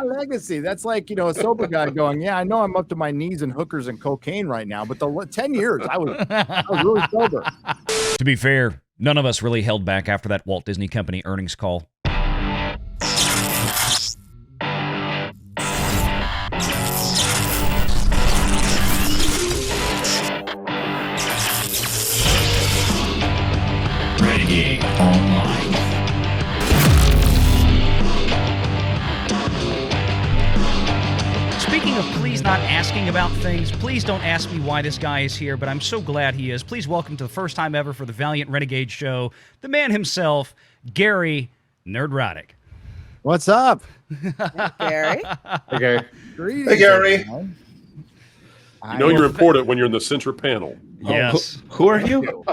my legacy. That's like, a sober guy going, yeah, I know I'm up to my knees in hookers and cocaine right now, but the 10 years I was really sober. To be fair, none of us really held back after that Walt Disney Company earnings call. Renegade Online. Speaking of please not asking about things, please don't ask me why this guy is here, but I'm so glad he is. Please welcome to the first time ever for the Valiant Renegade show, the man himself, Gary Nerdrotic. What's up? Gary. Hey, Gary. Greetings, Hey, Gary. everyone. You know you're important when you're in the center panel. Yes. Who are you?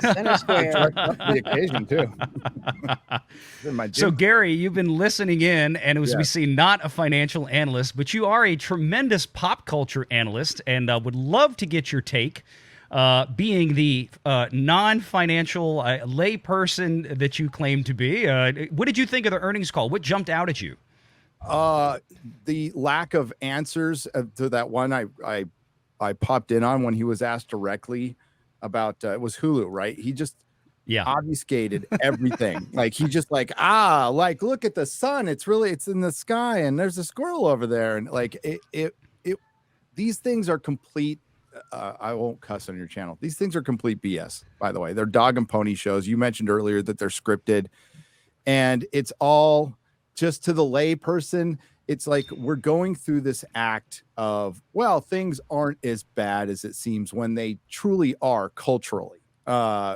Center square. The occasion too. So, Gary, you've been listening in, and as we see, not a financial analyst, but you are a tremendous pop culture analyst, and would love to get your take, being the non-financial layperson that you claim to be. What did you think of the earnings call? What jumped out at you? The lack of answers to that one I popped in on when he was asked directly about it was Hulu, right? He just obfuscated everything. Like he just look at the sun, it's in the sky and there's a squirrel over there, and like it these things are complete I won't cuss on your channel. These things are complete BS, by the way. They're dog and pony shows. You mentioned earlier that they're scripted, and it's all just to the lay person. It's like we're going through this act of, well, things aren't as bad as it seems when they truly are culturally,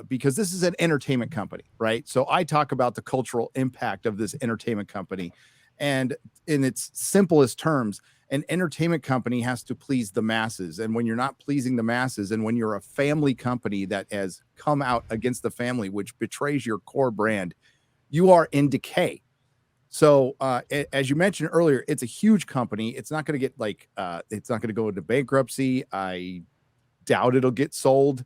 because this is an entertainment company, right? So I talk about the cultural impact of this entertainment company. And in its simplest terms, an entertainment company has to please the masses. And when you're not pleasing the masses, and when you're a family company that has come out against the family, which betrays your core brand, you are in decay. So as you mentioned earlier, it's a huge company. It's not going to get it's not going to go into bankruptcy. I doubt it'll get sold.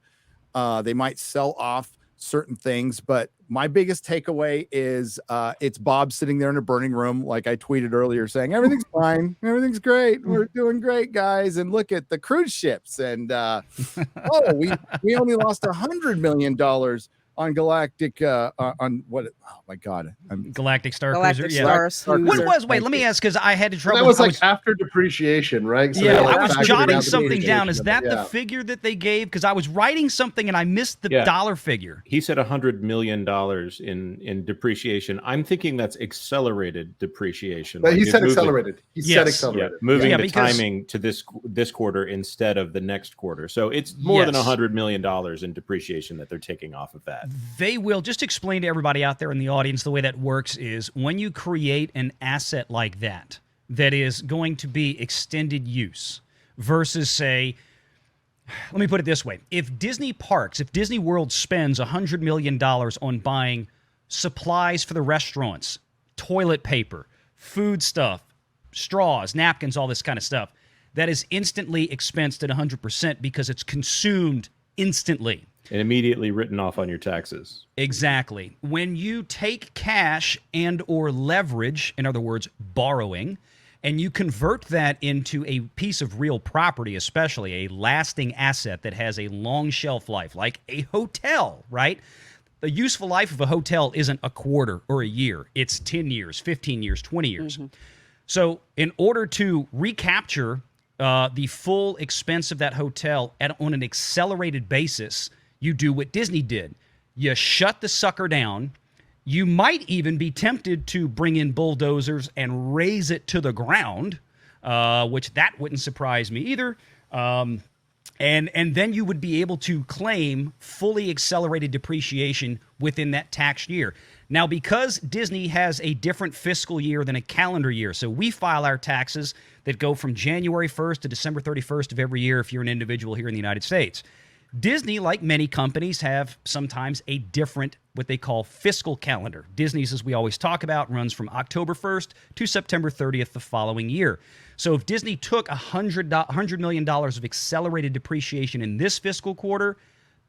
They might sell off certain things, but my biggest takeaway is it's Bob sitting there in a burning room, like I tweeted earlier, saying everything's fine, everything's great, we're doing great, guys, and look at the cruise ships, and we only lost $100 million on Galactic on what? Oh my God! Galactic Star Galactic Cruiser. Star What was? Wait, let me ask, because I had to trouble. That was like after depreciation, right? So I was jotting something down. Is that the figure that they gave? Because I was writing something and I missed the dollar figure. He said $100 million in depreciation. I'm thinking that's accelerated depreciation. But he said accelerated. He said accelerated. Moving the timing to this quarter instead of the next quarter. So it's more than $100 million in depreciation that they're taking off of that. They will. Just explain to everybody out there in the audience the way that works is when you create an asset like that is going to be extended use versus, say, let me put it this way. If Disney World spends $100 million on buying supplies for the restaurants, toilet paper, food stuff, straws, napkins, all this kind of stuff, that is instantly expensed at 100% because it's consumed instantly. And immediately written off on your taxes. Exactly. When you take cash and or leverage, in other words, borrowing, and you convert that into a piece of real property, especially a lasting asset that has a long shelf life, like a hotel, right? The useful life of a hotel isn't a quarter or a year. It's 10 years, 15 years, 20 years. Mm-hmm. So in order to recapture the full expense of that hotel on an accelerated basis, you do what Disney did. You shut the sucker down. You might even be tempted to bring in bulldozers and raze it to the ground, which that wouldn't surprise me either. And then you would be able to claim fully accelerated depreciation within that tax year. Now, because Disney has a different fiscal year than a calendar year, so we file our taxes that go from January 1st to December 31st of every year if you're an individual here in the United States. Disney, like many companies, have sometimes a different, what they call fiscal calendar. Disney's, as we always talk about, runs from October 1st to September 30th the following year. So if Disney took $100 million of accelerated depreciation in this fiscal quarter,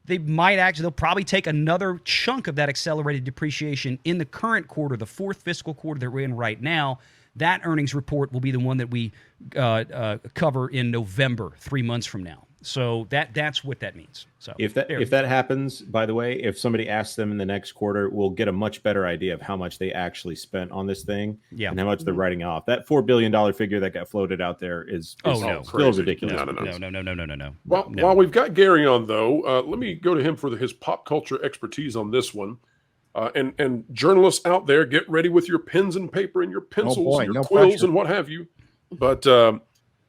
they'll probably take another chunk of that accelerated depreciation in the current quarter, the fourth fiscal quarter that we're in right now. That earnings report will be the one that we cover in November, 3 months from now. So that's what that means. So if that happens, by the way, if somebody asks them in the next quarter, we'll get a much better idea of how much they actually spent on this thing and how much they're writing off. That $4 billion figure that got floated out there is still ridiculous. No. While we've got Gary on, though, let me go to him for his pop culture expertise on this one. And journalists out there, get ready with your pens and paper and your pencils and your quills pressure. And what have you. But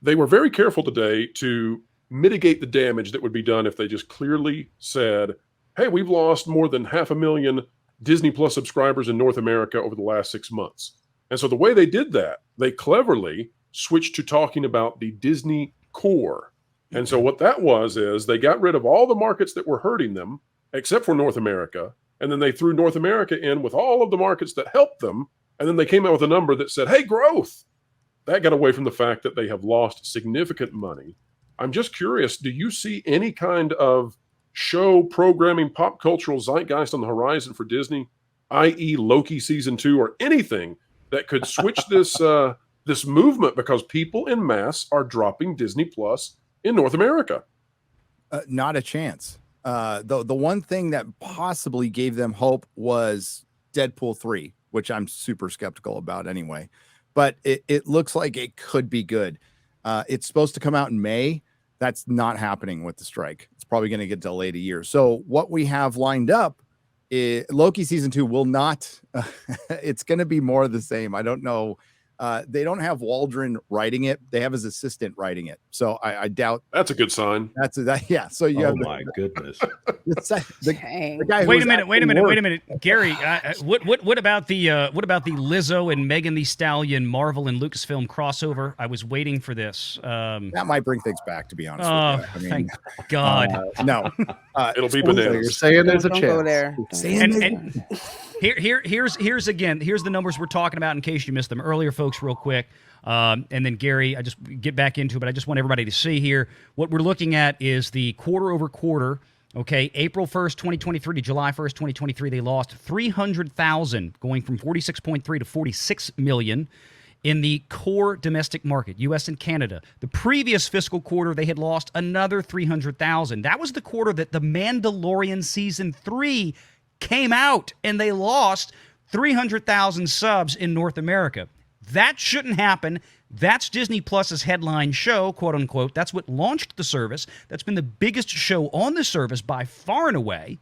they were very careful today to mitigate the damage that would be done if they just clearly said, hey, we've lost more than 500,000 Disney Plus subscribers in North America over the last 6 months. And so the way they did that, they cleverly switched to talking about the Disney core. And so what that was is they got rid of all the markets that were hurting them, except for North America. And then they threw North America in with all of the markets that helped them. And then they came out with a number that said, hey, growth. That got away from the fact that they have lost significant money. I'm just curious, do you see any kind of show programming, pop cultural zeitgeist on the horizon for Disney, i.e. Loki season 2 or anything that could switch this this movement because people in mass are dropping Disney Plus in North America? Not a chance. The one thing that possibly gave them hope was Deadpool 3, which I'm super skeptical about anyway. But it looks like it could be good. It's supposed to come out in May. That's not happening with the strike. It's probably going to get delayed a year. So what we have lined up is Loki season 2 will not. It's going to be more of the same. I don't know. They don't have Waldron writing it. They have his assistant writing it. So I doubt. That's a good sign. Yeah. So you have my goodness. The guy. Wait a minute, Gary. What about the Lizzo and Megan Thee Stallion Marvel and Lucasfilm crossover? I was waiting for this. That might bring things back, to be honest. With you. Thank God. No. It'll be bananas. You're saying there's a chance. Go there. And here's the numbers we're talking about in case you missed them earlier, folks, real quick. And then Gary, I just get back into it, but I just want everybody to see here. What we're looking at is the quarter over quarter. Okay, April 1st, 2023 to July 1st, 2023, they lost 300,000, going from 46.3 to 46 million in the core domestic market, U.S. and Canada. The previous fiscal quarter, they had lost another 300,000. That was the quarter that The Mandalorian Season 3 came out, and they lost 300,000 subs in North America. That shouldn't happen. That's Disney Plus's headline show, quote unquote. That's what launched the service. That's been the biggest show on the service by far and away.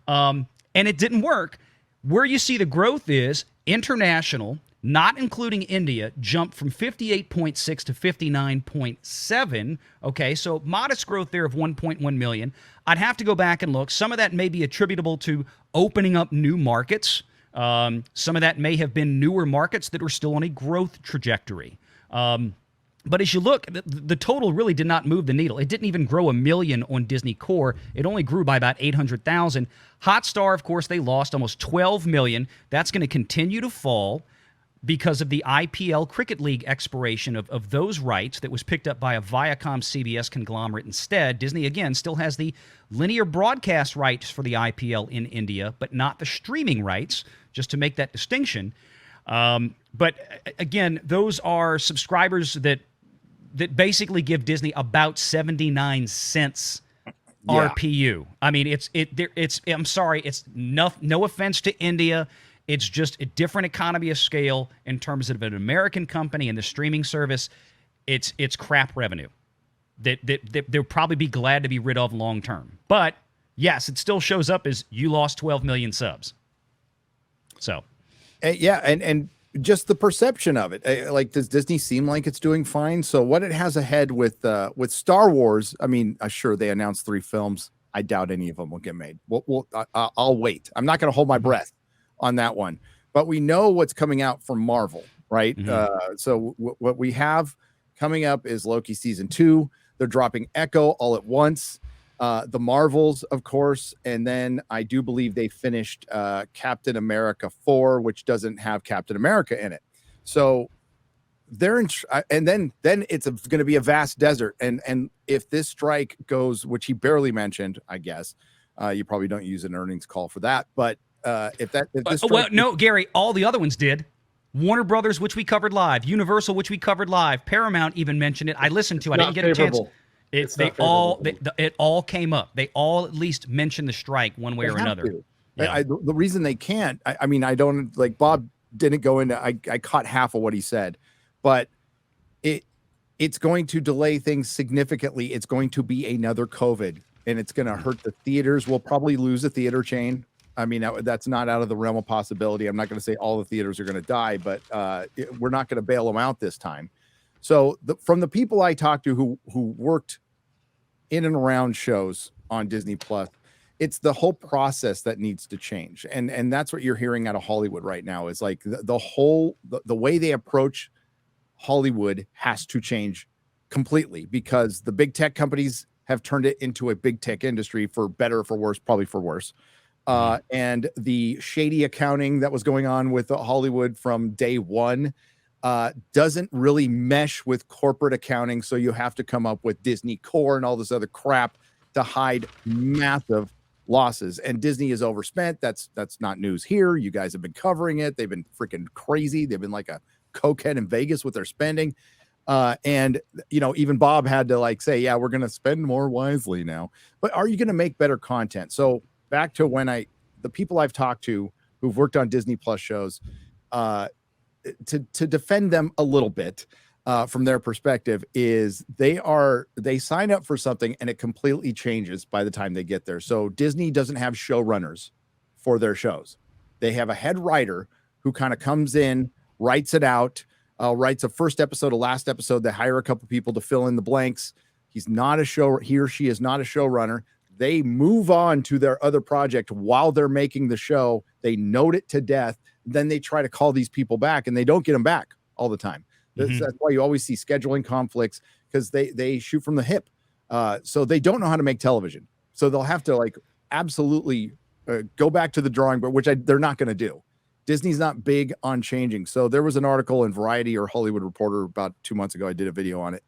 And it didn't work. Where you see the growth is international, not including India, jumped from 58.6 to 59.7. Okay, so modest growth there of 1.1 million. I'd have to go back and look. Some of that may be attributable to opening up new markets. Some of that may have been newer markets that were still on a growth trajectory. But as you look, the total really did not move the needle. It didn't even grow 1 million on Disney Core. It only grew by about 800,000. Hotstar, of course, they lost almost 12 million. That's going to continue to fall because of the IPL Cricket League expiration of those rights that was picked up by a Viacom CBS conglomerate instead. Disney, again, still has the linear broadcast rights for the IPL in India, but not the streaming rights, just to make that distinction. But again, those are subscribers that basically give Disney about 79 cents RPU. I mean, it's I'm sorry, it's no offense to India. It's just a different economy of scale in terms of an American company and the streaming service. It's crap revenue that they'll probably be glad to be rid of long term. But yes, it still shows up as you lost 12 million subs. So, yeah, and just the perception of it. Like, does Disney seem like it's doing fine? So what it has ahead with Star Wars, I mean, sure, they announced 3 films. I doubt any of them will get made. I'll wait. I'm not going to hold my breath on that one. But we know what's coming out from Marvel, right? Mm-hmm. So what we have coming up is Loki season 2. They're dropping Echo all at once. The Marvels, of course, and then I do believe they finished Captain America 4, which doesn't have Captain America in it. So they're in, and then it's going to be a vast desert. And if this strike goes, which he barely mentioned, I guess you probably don't use an earnings call for that, but if this strike, well, no, Gary, all the other ones did. Warner Brothers, which we covered live, Universal, which we covered live, Paramount even mentioned it. I listened to it. I didn't get a chance. It all came up. They all at least mentioned the strike one way or another. Yeah. The reason they can't, I mean, I don't like Bob didn't go into. I caught half of what he said, but it's going to delay things significantly. It's going to be another COVID, and it's going to hurt the theaters. We'll probably lose a theater chain. I mean, that's not out of the realm of possibility. I'm not going to say all the theaters are going to die, but we're not going to bail them out this time. So from the people I talked to who worked in and around shows on Disney Plus, it's the whole process that needs to change. And that's what you're hearing out of Hollywood right now is like the way they approach Hollywood has to change completely because the big tech companies have turned it into a big tech industry for better or for worse, probably for worse. And the shady accounting that was going on with Hollywood from day one doesn't really mesh with corporate accounting. So you have to come up with Disney Core and all this other crap to hide massive losses. And Disney is overspent. That's not news here. You guys have been covering it. They've been freaking crazy. They've been like a cokehead in Vegas with their spending. And, you know, even Bob had to like say, yeah, we're going to spend more wisely now. But are you going to make better content? So back to when the people I've talked to who've worked on Disney Plus shows, to defend them a little bit from their perspective is they sign up for something and it completely changes by the time they get there. So Disney doesn't have showrunners for their shows. They have a head writer who kind of comes in, writes it out, writes a first episode, a last episode. They hire a couple people to fill in the blanks. He or she is not a showrunner. They move on to their other project while they're making the show. They note it to death. Then they try to call these people back and they don't get them back all the time. That's why you always see scheduling conflicts because they shoot from the hip. So they don't know how to make television. So they'll have to like absolutely go back to the drawing board, which they're not going to do. Disney's not big on changing. So there was an article in Variety or Hollywood Reporter about 2 months ago. I did a video on it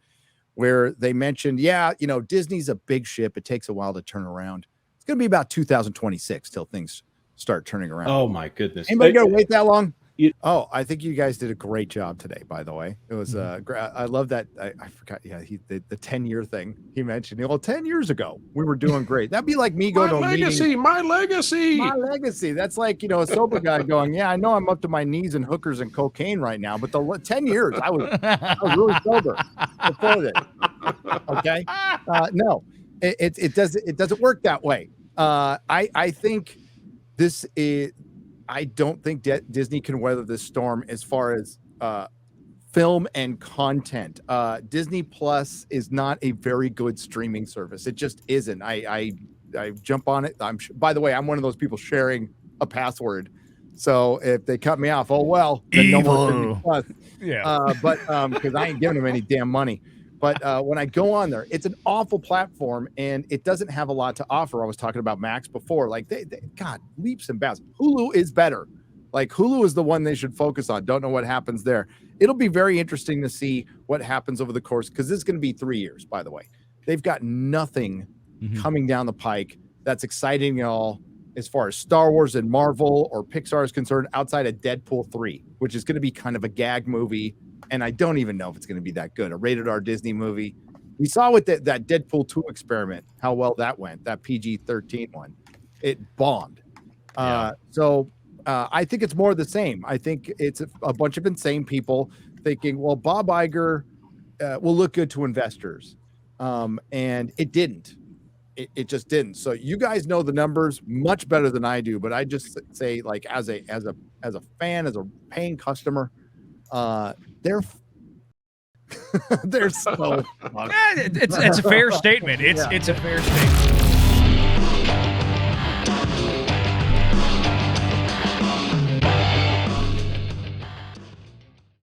where they mentioned, yeah, you know, Disney's a big ship. It takes a while to turn around. It's going to be about 2026 till things start turning around. Oh my goodness. Anybody going to wait that long? I think you guys did a great job today, by the way. It was I love that. I forgot. Yeah, the 10-year thing he mentioned. Well, 10 years ago, we were doing great. That'd be like me going to a meeting. My legacy. That's like, you know, a sober guy going, yeah, I know I'm up to my knees in hookers and cocaine right now, but the 10 years I was really sober before this. Okay. No, it doesn't work that way. I think this is. I don't think Disney can weather this storm as far as film and content. Disney Plus is not a very good streaming service. It just isn't. I jump on it. By the way, I'm one of those people sharing a password. So if they cut me off, oh well. Then no more Disney Plus. Yeah. But because I ain't giving them any damn money. But when I go on there, it's an awful platform and it doesn't have a lot to offer. I was talking about Max before. Like, God, leaps and bounds. Hulu is better. Like, Hulu is the one they should focus on. Don't know what happens there. It'll be very interesting to see what happens over the course, because this is going to be 3 years, by the way. They've got nothing coming down the pike that's exciting at all as far as Star Wars and Marvel or Pixar is concerned, outside of Deadpool 3, which is going to be kind of a gag movie. And I don't even know if it's going to be that good. A rated R Disney movie. We saw with that Deadpool 2 experiment, how well that went, that PG-13 one. It bombed. So I think it's more of the same. I think it's a bunch of insane people thinking, well, Bob Iger will look good to investors. And it didn't. It just didn't. So you guys know the numbers much better than I do. But I just say, like, as a fan, as a paying customer, they're so it's a fair statement. It's a fair statement.